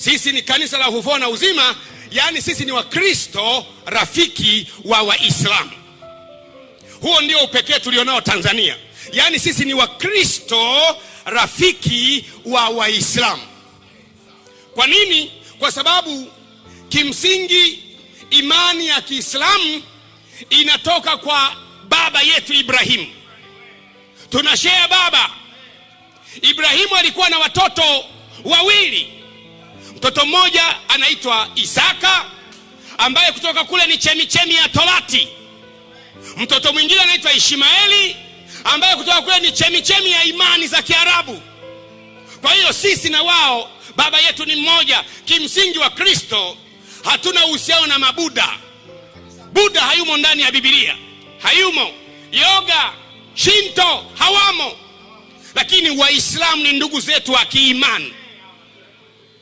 Sisi ni kanisa la Ufufuo na Uzima, yani sisi ni Wakristo rafiki wa Waislamu. Huo ndio upekee tulionao Tanzania. Yani sisi ni Wakristo rafiki wa Waislamu. Kwa nini? Kwa sababu kimsingi imani ya Kiislamu inatoka kwa baba yetu Ibrahimu. Tunashare baba. Ibrahimu alikuwa na watoto wawili. Mtoto mmoja anaitwa Isaka, ambaye kutoka kule ni chemichemi ya Torati. Mtoto mwingine anaitwa Ishmaeli, ambaye kutoka kule ni chemichemi ya imani za Kiarabu. Kwa hiyo sisi na wao baba yetu ni mmoja. Kimsingi wa Kristo hatuna uhusiano na mabuda. Buddha hayumo ndani ya Biblia, hayumo. Yoga, Shinto hawamo. Lakini Waislamu ni ndugu zetu wa kiimani.